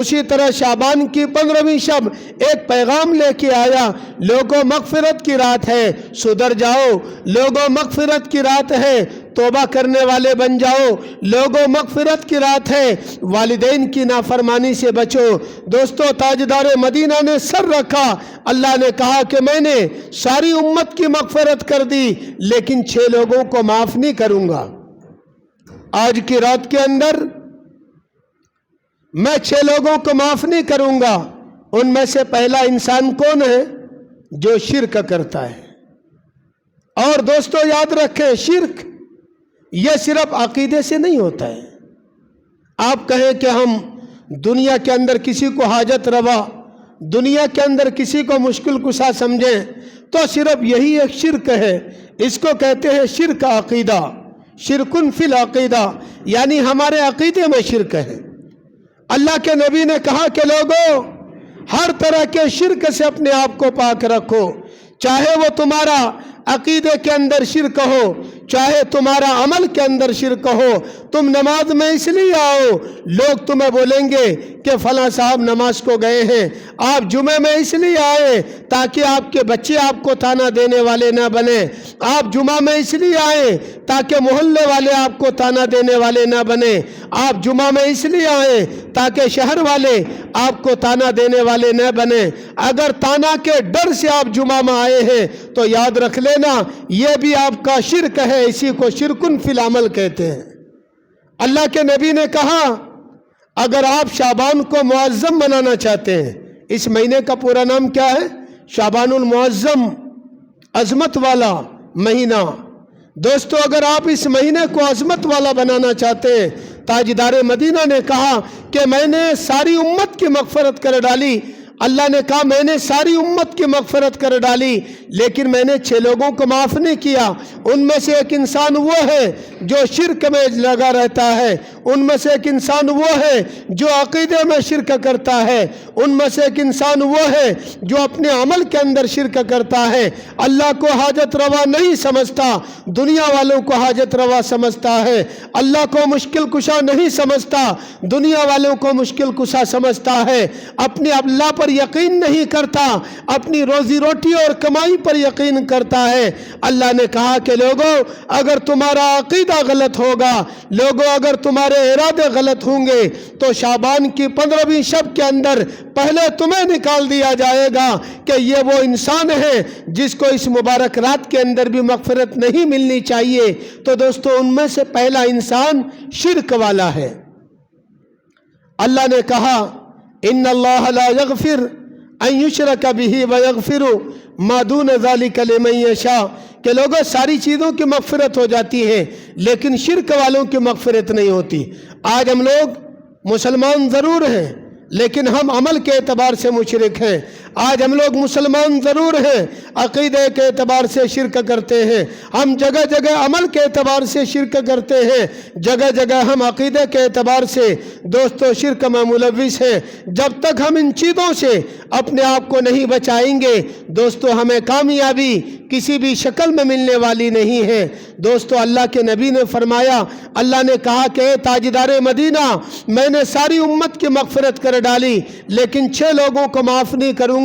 उसी तरह शाबान की 15वीं शब एक पैगाम लेके आया, लोगों मगफिरत की रात है, सुधर जाओ। लोगों मगफिरत की रात है, तौबा करने वाले बन जाओ। लोगों मगफिरत की रात है, वालिदैन की नाफरमानी से बचो। दोस्तों, ताजदार मदीना ने सर रखा। अल्लाह ने कहा कि मैंने सारी उम्मत की मगफिरत कर दी, लेकिन 6 लोगों को माफ नहीं करूंगा। आज की रात के अंदर मैं 6 लोगों को माफ नहीं करूंगा। उनमें से पहला इंसान कौन है? जो शिर्क करता है। और दोस्तों याद रखें, शिर्क यह सिर्फ अकीदे से नहीं होता है। आप कहें कि हम दुनिया के अंदर किसी को हाजत रवा, दुनिया के अंदर किसी को मुश्किल कुशा समझें, तो सिर्फ यही एक शिर्क है। इसको कहते हैं शिर्क अकीदा, शिरकुन फिल अकीदा, यानी हमारे अकीदे में शिर्क है। अल्लाह के नबी ने कहा कि लोगों, हर तरह के शिर्क से अपने आप को पाक रखो, चाहे वो तुम्हारा अकीदे के अंदर शिर्क हो, चाहे तुम्हारा अमल के अंदर शिर्क हो। तुम नमाज में इसलिए आओ, लोग तुम्हें बोलेंगे कि फला साहब नमाज को गए हैं। आप जुमे में इसलिए आए ताकि आपके बच्चे आपको ताना देने वाले ना बने। आप जुमा में इसलिए आए ताकि मोहल्ले वाले आपको ताना देने वाले ना बने। आप जुमा में इसलिए आए ताकि शहर वाले आपको ताना देने वाले न बने। अगर ताना के डर से आप जुमा में आए हैं तो याद रख लेना, यह भी आपका शिर्क है। इसी को शिरकुन फिल अमल कहते हैं। अल्लाह के नबी ने कहा, अगर आप शाबान को मुअज्जम बनाना चाहते हैं, इस महीने का पूरा नाम क्या है? शाबानुल मुअज्जम, अजमत वाला महीना। दोस्तों, अगर आप इस महीने को अजमत वाला बनाना चाहते हैं, ताजदार मदीना ने कहा कि मैंने सारी उम्मत की मगफरत कर डाली। अल्लाह ने कहा मैंने सारी उम्मत की मगफरत कर डाली, लेकिन मैंने 6 लोगों को माफ़ नहीं किया। उनमें से एक इंसान वो है जो शिर्क में लगा रहता है, उनमें से एक इंसान वो है जो अकीदे में शिर्क करता है, उनमें से एक इंसान वो है जो अपने अमल के अंदर शिर्क करता है। अल्लाह को हाजत रवा नहीं समझता, दुनिया वालों को हाजत रवा समझता है। अल्लाह को मुश्किल कुशा नहीं समझता, दुनिया वालों को मुश्किल कुशा समझता है। अपने अल्लाह पर यकीन नहीं करता, अपनी रोजी रोटी और कमाई पर यकीन करता है। अल्लाह ने कहा कि लोगों, अगर तुम्हारा अकीदा गलत होगा, लोगों अगर तुम्हारे इरादे गलत होंगे, तो शाबान की 15वीं शब के अंदर पहले तुम्हें निकाल दिया जाएगा कि ये वो इंसान है जिसको इस मुबारक रात के अंदर भी मगफिरत नहीं मिलनी चाहिए। तो दोस्तों, उनमें से पहला इंसान शिर्क वाला है। अल्लाह ने कहा, इन्नल्लाह ला यगफिर अन युशरक बिही व यगफिरु मा दून ज़ालिका लिमन यशा, कि लोगों सारी चीज़ों की मगफिरत हो जाती है, लेकिन शिर्क वालों की मगफिरत नहीं होती। आज हम लोग मुसलमान ज़रूर हैं, लेकिन हम अमल के एतबार से मुशरिक हैं। आज हम लोग मुसलमान ज़रूर हैं, अक़ीदे के एतबार से शिर्क करते हैं। हम जगह जगह अमल के एतबार से शिर्क करते हैं, जगह जगह हम अक़ीदे के एतबार से दोस्तों शिर्क में मुलव्विस हैं। जब तक हम इन चीज़ों से अपने आप को नहीं बचाएंगे, दोस्तों हमें कामयाबी किसी भी शक्ल में मिलने वाली नहीं है। दोस्तों, अल्लाह के नबी ने फरमाया, अल्लाह ने कहा कि ताजदार मदीना, मैंने सारी उम्मत की मगफिरत कर डाली, लेकिन 6 लोगों को माफ़ नहीं करूँगा।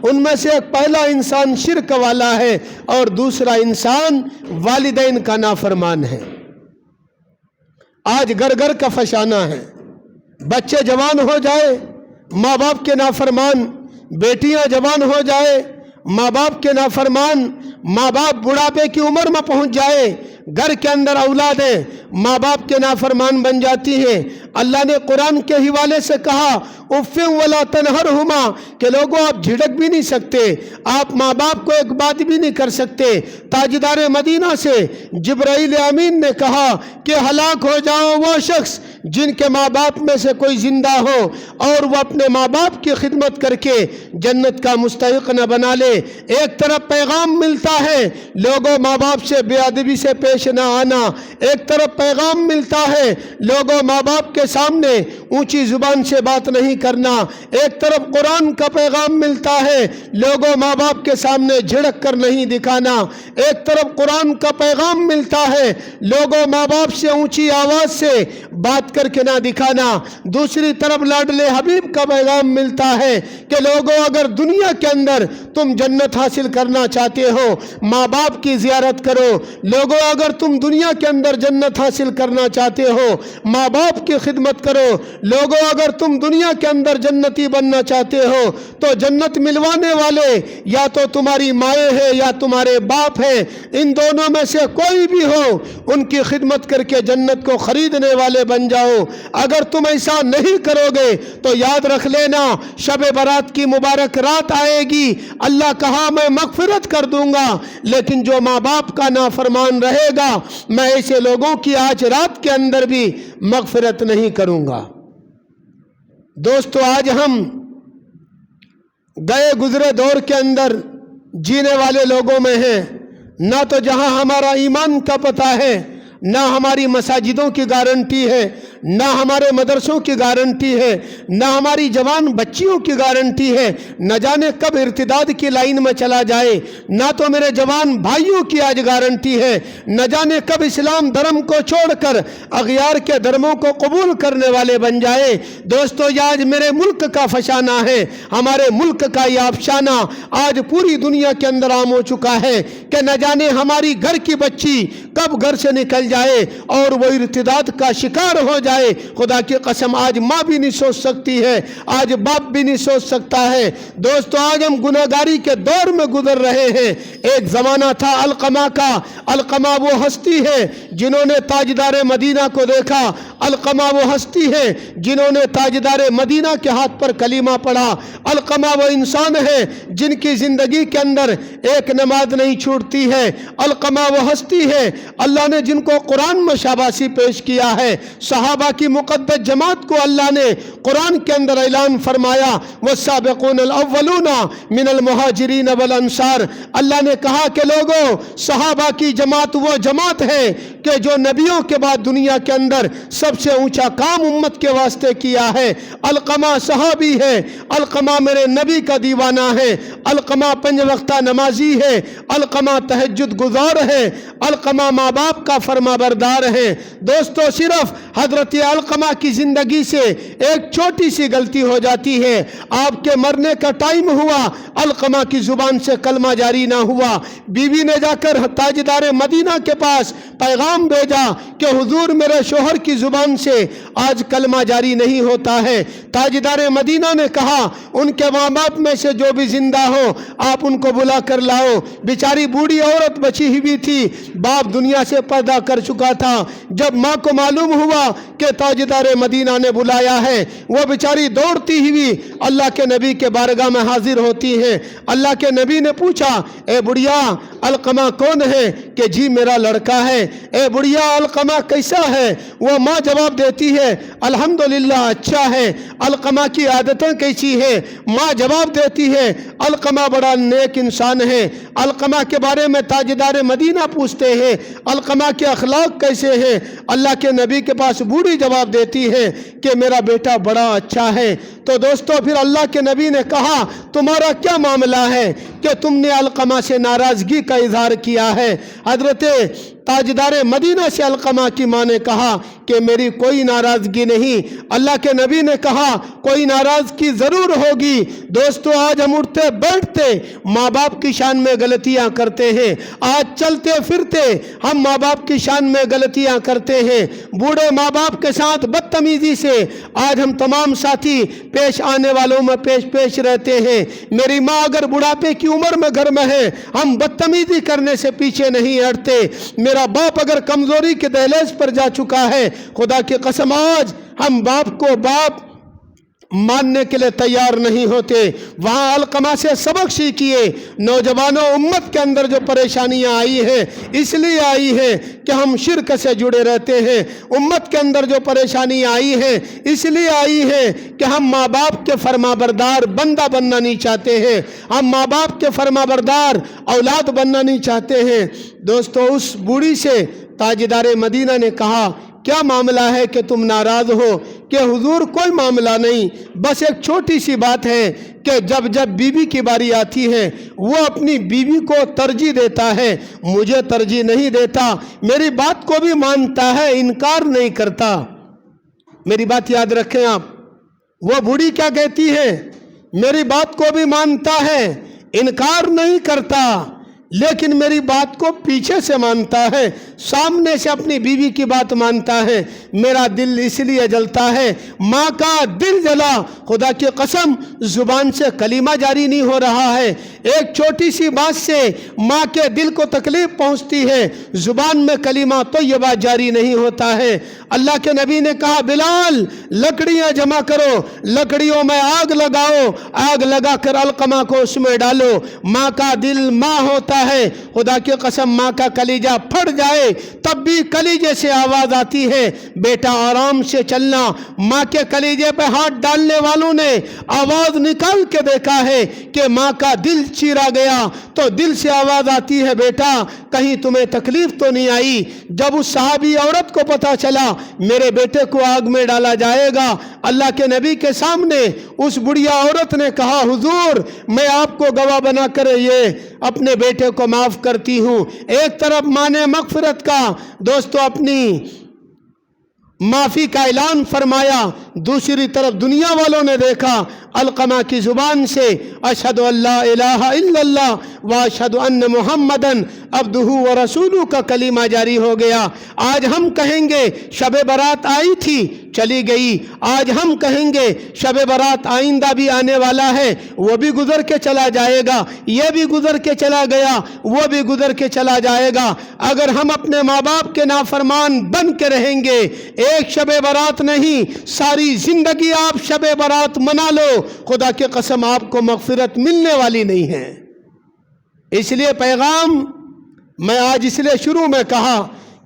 उनमें से एक पहला इंसान शिर्क वाला है और दूसरा इंसान वालिदैन का नाफरमान है। आज घर घर का फसाना है, बच्चे जवान हो जाए माँ बाप के नाफरमान, बेटियां जवान हो जाए माँ बाप के नाफरमान, माँ बाप बुढ़ापे की उम्र में पहुंच जाए, घर के अंदर औलादें माँ बाप के नाफरमान बन जाती हैं। अल्लाह ने कुरान के हवाले से कहा, उफ़्फ़िन वला तनहरहुमा, कि लोगों आप झिड़क भी नहीं सकते, आप माँ बाप को एक बात भी नहीं कर सकते। ताजदार मदीना से जिब्राइल अमीन ने कहा कि हलाक हो जाओ वो शख्स जिनके माँ बाप में से कोई जिंदा हो और वो अपने माँ बाप की खिदमत करके जन्नत का मुस्तहिक न बना ले। एक तरफ पैगाम मिलता है लोगों माँ बाप से बेअदबी से पेश न आना, एक तरफ पैगाम मिलता है लोगों माँ बाप के सामने ऊंची जुबान से बात नहीं करना, एक तरफ कुरान का पैगाम मिलता है लोगों माँ बाप के सामने झिड़क कर नहीं दिखाना, एक तरफ कुरान का पैगाम मिलता है लोगों माँ बाप से ऊंची आवाज़ से बात करके ना दिखाना। दूसरी तरफ लाडले हबीब का पैगाम मिलता है कि लोगों, अगर दुनिया के अंदर तुम जन्नत हासिल करना चाहते हो, माँ बाप की ज़ियारत करो। लोगों, अगर तुम दुनिया के अंदर जन्नत हासिल करना चाहते हो, माँ बाप की खिदमत करो। लोगों, अगर तुम दुनिया के अंदर जन्नती बनना चाहते हो तो जन्नत मिलवाने वाले या तो तुम्हारी माएँ हैं या तुम्हारे बाप हैं। इन दोनों में से कोई भी हो, उनकी खिदमत करके जन्नत को खरीदने वाले बन जाओ। अगर तुम ऐसा नहीं करोगे तो याद रख लेना, शब बारात की मुबारक रात आएगी, अल्लाह कहा मैं मगफिरत कर दूंगा, लेकिन जो माँ बाप का नाफरमान रहेगा, मैं ऐसे लोगों की आज रात के अंदर भी मगफिरत नहीं करूंगा। दोस्तों, आज हम गए गुजरे दौर के अंदर जीने वाले लोगों में हैं। ना तो जहां हमारा ईमान का पता है, ना हमारी मसाजिदों की गारंटी है, ना हमारे मदरसों की गारंटी है, ना हमारी जवान बच्चियों की गारंटी है। न जाने कब इर्तिदाद की लाइन में चला जाए। ना तो मेरे जवान भाइयों की आज गारंटी है, न जाने कब इस्लाम धर्म को छोड़कर अगयार के धर्मों को कबूल करने वाले बन जाए। दोस्तों, ये आज मेरे मुल्क का फसाना है, हमारे मुल्क का ये अफसाना आज पूरी दुनिया के अंदर आम हो चुका है कि न जाने हमारी घर की बच्ची कब घर से निकल जाए और वो इर्तिदाद का शिकार हो जाए। खुदा की कसम, आज माँ भी नहीं सोच सकती है, आज बाप भी नहीं सोच सकता है। दोस्तों, आज हम गुनाहगारी के दौर में गुजर रहे हैं। एक जमाना था अलकमा का। अलकमा वो हस्ती है जिन्होंने ताजदार मदीना को देखा। अलकमा वो हस्ती है जिन्होंने ताजदार मदीना के हाथ पर कलीमा पढ़ा। अलकमा वो इंसान है जिनकी जिंदगी के अंदर एक नमाज नहीं छूटती है। अलकमा वो हस्ती है अल्लाह ने जिनको कुरान में शाबाशी पेश किया है। सहाबा की मुक़द्दस जमात को अल्लाह ने कुरान के अंदर ऐलान फरमाया, वस्साबिक़ूनल अव्वलूना मिनल मुहाजिरीन वल अंसार। अल्लाह ने कहा कि लोगों, सहाबा की जमात वो जमात है कि जो नबियों के बाद दुनिया के अंदर सबसे ऊंचा काम उम्मत के वास्ते किया है। अलकमा सहाबी है, अलकमा मेरे नबी का दीवाना है, अलकमा 5 वक्ता नमाजी है, अलकमा तहज्जुद गुजार है, अलकमा माँ बाप का फरमाबरदार है। दोस्तों, सिर्फ हजरत अलकमा की जिंदगी से एक छोटी सी गलती हो जाती है। आपके मरने का टाइम हुआ, अलकमा की जुबान से कलमा जारी ना हुआ। बीवी ने जाकर ताजदार मदीना के पास पैगाम भेजा कि हुजूर, मेरे शोहर की जुबान से आज कलमा जारी नहीं होता है। ताजदार मदीना ने कहा, उनके माँ बाप में से जो भी जिंदा हो आप उनको बुला कर लाओ। बेचारी बूढ़ी औरत बची हुई थी, बाप दुनिया से पर्दा कर चुका था। जब माँ को मालूम हुआ कि ताजदार मदीना ने बुलाया है, वो बेचारी दौड़ती हुई अल्लाह के नबी के बारगाह में हाजिर होती है। अल्लाह के नबी ने पूछा, ए बुढ़िया, अलकमा कौन है? कि जी मेरा लड़का है। ए बुढ़िया, अलकमा कैसा है? वो माँ जवाब देती है, अल्हम्दुलिल्लाह अच्छा है। अलकमा की आदतें कैसी है? माँ जवाब देती है, अलकमा बड़ा नेक इंसान है। अलकमा के बारे में ताजदार मदीना पूछते हैं, अलकमा के अखलाक कैसे हैं? अल्लाह के नबी के पास बूढ़ी जवाब देती है कि मेरा बेटा बड़ा अच्छा है। तो दोस्तों, फिर अल्लाह के नबी ने कहा, तुम्हारा क्या मामला है कि तुमने अलकमा से नाराज़गी का इजहार किया है? हजरत ताजदार मदीना से अलकमा की माँ ने कहा कि मेरी कोई नाराज़गी नहीं। अल्लाह के नबी ने कहा, कोई नाराज़गी ज़रूर होगी। दोस्तों, आज हम उठते बैठते माँ बाप की शान में गलतियाँ करते हैं। आज चलते फिरते हम माँ बाप की शान में गलतियाँ करते हैं। बूढ़े माँ बाप के साथ बदतमीज़ी से आज हम तमाम साथी पेश आने वालों में पेश रहते हैं। मेरी माँ अगर बुढ़ापे की उम्र में घर में है, हम बदतमीज़ी करने से पीछे नहीं हटते। मेरा बाप अगर कमजोरी के दहलीज पर जा चुका है, खुदा की कसम आज हम बाप को बाप मानने के लिए तैयार नहीं होते। वहाँ अलकमा से सबक सीखिए। नौजवानों, उम्मत के अंदर जो परेशानियाँ आई हैं इसलिए आई है कि हम शिरक से जुड़े रहते हैं। उम्मत के अंदर जो परेशानियाँ आई हैं इसलिए आई है कि हम माँ बाप के फरमाबरदार बंदा बनना नहीं चाहते हैं, हम माँ बाप के फरमाबरदार औलाद बनना नहीं चाहते हैं। दोस्तों, उस बूढ़ी से ताजदार मदीना ने कहा, क्या मामला है कि तुम नाराज़ हो? कि हुजूर, कोई मामला नहीं, बस एक छोटी सी बात है कि जब जब बीवी की बारी आती है वो अपनी बीवी को तरजीह देता है, मुझे तरजीह नहीं देता। मेरी बात को भी मानता है, इनकार नहीं करता। मेरी बात याद रखें आप, वो बूढ़ी क्या कहती है, मेरी बात को भी मानता है, इनकार नहीं करता, लेकिन मेरी बात को पीछे से मानता है, सामने से अपनी बीवी की बात मानता है, मेरा दिल इसलिए जलता है। माँ का दिल जला, खुदा की कसम जुबान से कलीमा जारी नहीं हो रहा है। एक छोटी सी बात से माँ के दिल को तकलीफ पहुँचती है, जुबान में कलीमा तैयबा जारी नहीं होता है। अल्लाह के नबी ने कहा, बिलाल लकड़ियाँ जमा करो, लकड़ियों में आग लगाओ, आग लगाकर अलकमा को उसमें डालो। माँ का दिल माँ होता है, खुदा की कसम माँ का कलीजा फट जाए तब भी कलीजे से आवाज आती है, बेटा आराम से चलना। माँ के कलीजे पे हाथ डालने वालों ने आवाज निकाल के देखा है कि माँ का दिल चीरा गया तो दिल से आवाज आती है, बेटा कहीं तुम्हें तकलीफ तो नहीं आई। जब उस सहाबी औरत को पता चला मेरे बेटे को आग में डाला जाएगा, अल्लाह के नबी के सामने उस बुढ़िया औरत ने कहा, हुजूर मैं आपको गवाह बनाकर ये अपने बेटे को माफ करती हूँ। एक तरफ माँ ने मगफिरत का दोस्तों अपनी माफी का ऐलान फरमाया, दूसरी तरफ दुनिया वालों ने देखा अलकमा की जुबान से अशहदु अल्ला इलाहा इल्लल्लाह व अशहदु अन्न मुहम्मदन अब्दुहु व रसूलुहु का कलीमा जारी हो गया। आज हम कहेंगे शबे बारात आई थी चली गई, आज हम कहेंगे शबे बारात आइंदा भी आने वाला है, वो भी गुजर के चला जाएगा, ये भी गुजर के चला गया, वो भी गुजर के चला जाएगा। अगर हम अपने माँ बाप के नाफरमान बन के रहेंगे, एक शबे बारात नहीं सारी जिंदगी आप शबे बारात मना लो, खुदा की कसम आपको मगफिरत मिलने वाली नहीं है। इसलिए पैगाम मैं आज इसलिए शुरू में कहा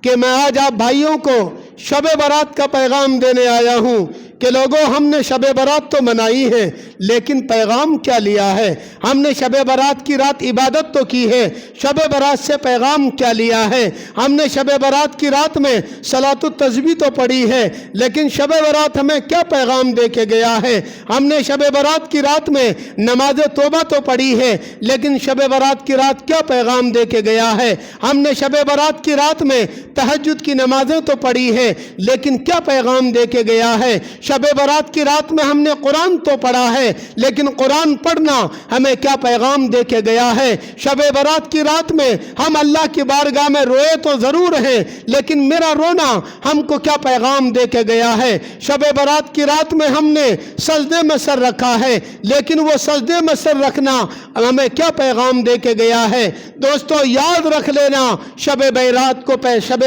कि मैं आज आप भाइयों को शबे बारात का पैगाम देने आया हूँ कि लोगों हमने शबे बारात तो मनाई है, लेकिन पैगाम क्या लिया है। हमने शबे बारात की रात इबादत तो की है, शबे बारात से पैगाम क्या लिया है। हमने शबे बारात की रात में सलातुत तस्बीह तो पढ़ी है, लेकिन शबे बारात हमें क्या पैगाम दे के गया है। हमने शबे बारात की रात में नमाज तौबा तो पढ़ी है, लेकिन शबे बारात की रात क्या पैगाम दे के गया है। हमने शबे बारात की रात में तहज्जुद की नमाजें तो पढ़ी है, लेकिन क्या पैगाम दे के गया है। शबे बारात की रात में हमने कुरान तो पढ़ा है, लेकिन कुरान पढ़ना हमें क्या पैगाम दे के गया है। शबे बारात की रात में हम अल्लाह की बारगाह में रोए तो ज़रूर हैं, लेकिन मेरा रोना हमको क्या पैगाम दे के गया है। शबे बारात की रात में हमने सजदे में सर रखा है, लेकिन वो सजदे में सर रखना हमें क्या पैगाम दे के गया है। दोस्तों याद रख लेना, शबे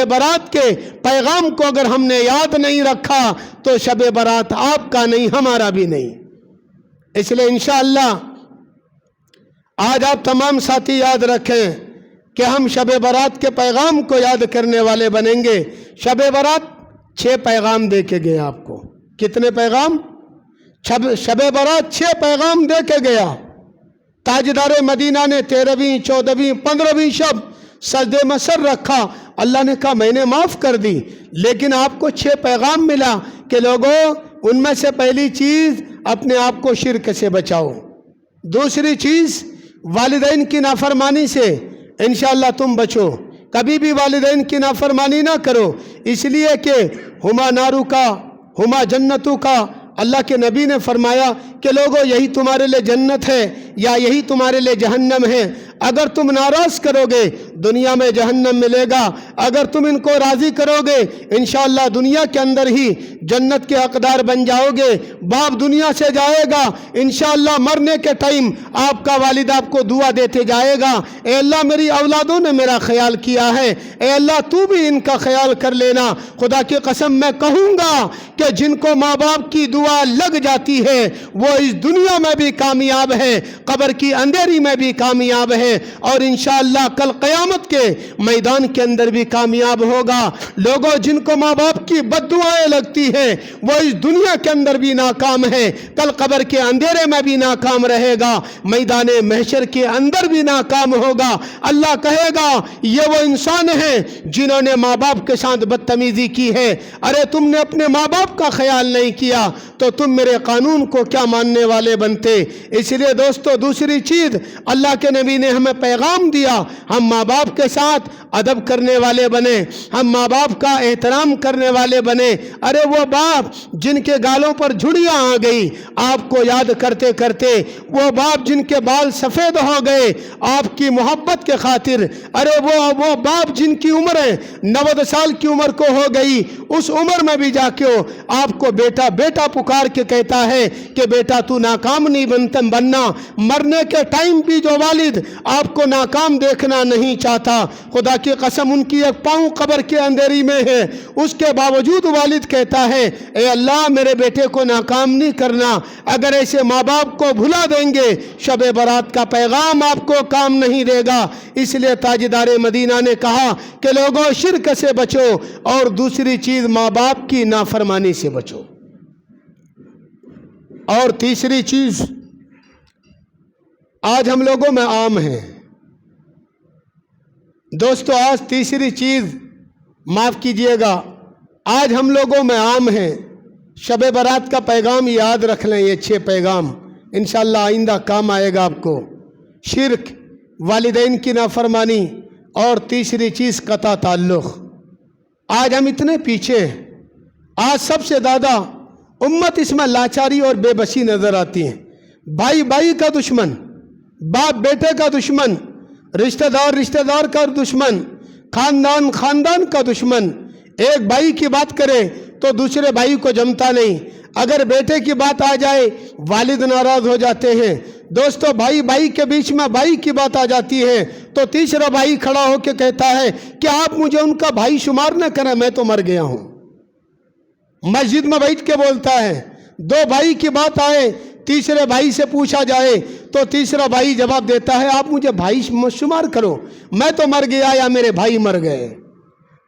बारात के पैगाम को अगर हमने याद नहीं रखा तो शबे बारात आपका नहीं हमारा भी नहीं। इसलिए इंशाअल्लाह आज आप तमाम साथी याद रखें कि हम शबे बारात के पैगाम को याद करने वाले बनेंगे। शबे बारात 6 पैगाम दे के गया आपको। कितने पैगाम? शबे बारात 6 पैगाम दे के गया। ताजदार मदीना ने 13वीं 14वीं 15वीं शब सजदे में सर रखा, अल्लाह ने कहा मैंने माफ़ कर दी, लेकिन आपको 6 पैगाम मिला कि लोगों उनमें से पहली चीज़ अपने आप को शिर्क से बचाओ, दूसरी चीज़ वालिदैन की नाफरमानी से इंशाअल्लाह तुम बचो, कभी भी वालिदैन की नाफरमानी ना करो, इसलिए कि हुमा नारू का हुमा जन्नतू का अल्लाह के नबी ने फरमाया कि लोगों यही तुम्हारे लिए जन्नत है या यही तुम्हारे लिए जहन्नम है। अगर तुम नाराज़ करोगे दुनिया में जहन्नम मिलेगा, अगर तुम इनको राज़ी करोगे इंशाअल्लाह दुनिया के अंदर ही जन्नत के हकदार बन जाओगे। बाप दुनिया से जाएगा, इंशाअल्लाह मरने के टाइम आपका वालिद आपको दुआ देते जाएगा, ए अल्लाह मेरी औलादों ने मेरा ख्याल किया है, ए अल्लाह तू भी इनका ख्याल कर लेना। खुदा की कसम मैं कहूँगा कि जिनको माँ बाप की दुआ लग जाती है वो इस दुनिया में भी कामयाब है, कब्र की अंधेरी में भी कामयाब है, और इंशाअल्लाह कल क़यामत के मैदान के अंदर भी कामयाब होगा। लोगों जिनको माँ बाप की बद्दुआएं लगती हैं वो इस दुनिया के अंदर भी नाकाम है, कल कब्र के अंधेरे में भी नाकाम रहेगा, मैदान महशर के अंदर भी नाकाम होगा। अल्लाह कहेगा ये वो इंसान हैं जिन्होंने माँ बाप के साथ बदतमीजी की है। अरे तुमने अपने माँ बाप का ख्याल नहीं किया तो तुम मेरे कानून को क्या मानने वाले बनते। इसलिए दोस्तों दूसरी चीज़ अल्लाह के नबी ने हमें पैगाम दिया, हम माँ बाप के साथ अदब करने वाले बने, हम माँ बाप का एहतराम करने वाले बने। अरे वो बाप जिनके गालों पर झुर्रियाँ आ गई आपको याद करते करते, वो बाप जिनके बाल सफ़ेद हो गए आपकी मोहब्बत के खातिर, अरे वो बाप जिनकी उम्र 90 साल की उम्र को हो गई, उस उम्र में भी जाके आपको बेटा बेटा पुकार के कहता है कि बेटा तू नाकाम नहीं बनना। मरने के टाइम भी जो वालिद आपको नाकाम देखना नहीं चाहता, खुदा की कसम उनकी एक पाँव कब्र के अंधेरी में है, उसके बावजूद वालिद कहता है ए अल्लाह मेरे बेटे को नाकाम नहीं करना। अगर ऐसे माँ बाप को भुला देंगे शब बारात का पैगाम आपको काम नहीं देगा। इसलिए ताजदार मदीना ने कहा कि लोगों शिर्क से बचो और दूसरी चीज माँ बाप की नाफरमानी से बचो। और तीसरी चीज आज हम लोगों में आम है दोस्तों, आज तीसरी चीज माफ कीजिएगा, आज हम लोगों में आम है। शब बारात का पैगाम याद रख लें, ये 6 पैगाम इंशाअल्लाह आइंदा काम आएगा आपको। शिर्क, वालिदैन की नाफरमानी और तीसरी चीज कता ताल्लुक़। आज हम इतने पीछे हैं, आज सबसे ज़्यादा उम्मत इसमें लाचारी और बेबसी नजर आती है। भाई भाई का दुश्मन, बाप बेटे का दुश्मन, रिश्तेदार रिश्तेदार का दुश्मन, खानदान खानदान का दुश्मन। एक भाई की बात करे तो दूसरे भाई को जमता नहीं, अगर बेटे की बात आ जाए वालिद नाराज हो जाते हैं। दोस्तों भाई भाई के बीच में भाई की बात आ जाती है तो तीसरा भाई खड़ा होकर कहता है कि आप मुझे उनका भाई शुमार न करें, मैं तो मर गया हूं। मस्जिद में बैठ के बोलता है, 2 भाई की बात आए तीसरे भाई से पूछा जाए तो तीसरा भाई जवाब देता है आप मुझे भाई शुमार करो, मैं तो मर गया या मेरे भाई मर गए।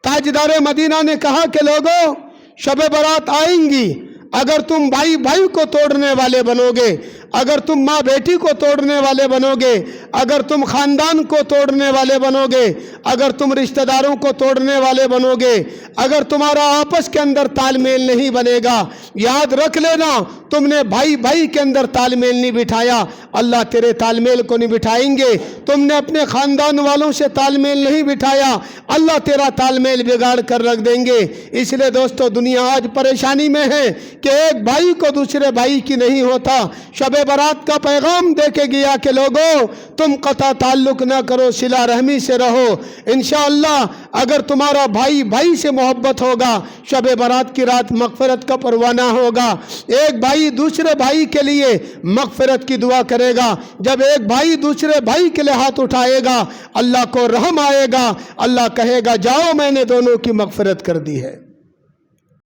ताजदार मदीना ने कहा कि लोगों शब बारात आएंगी, अगर तुम भाई भाई को तोड़ने वाले बनोगे, अगर तुम माँ बेटी को तोड़ने वाले बनोगे, अगर तुम खानदान को तोड़ने वाले बनोगे, अगर तुम रिश्तेदारों को तोड़ने वाले बनोगे, अगर तुम्हारा आपस के अंदर तालमेल नहीं बनेगा, याद रख लेना तुमने भाई भाई के अंदर तालमेल नहीं बिठाया, अल्लाह तेरे तालमेल को नहीं बिठाएंगे। तुमने अपने खानदान वालों से तालमेल नहीं बिठाया, अल्लाह तेरा तालमेल बिगाड़ कर रख देंगे। इसलिए दोस्तों दुनिया आज परेशानी में है कि एक भाई को दूसरे भाई की नहीं होता। शब बारात का पैगाम दे के गया कि लोगों तुम कता ताल्लुक ना करो, सिला रहमी से रहो। इंशाअल्लाह अगर तुम्हारा भाई भाई से मोहब्बत होगा, शब बारात की रात मगफिरत का परवाना होगा। एक भाई दूसरे भाई के लिए मगफिरत की दुआ करेगा। जब एक भाई दूसरे भाई के लिए हाथ उठाएगा अल्लाह को रहम आएगा, अल्लाह कहेगा जाओ मैंने दोनों की मगफिरत कर दी है।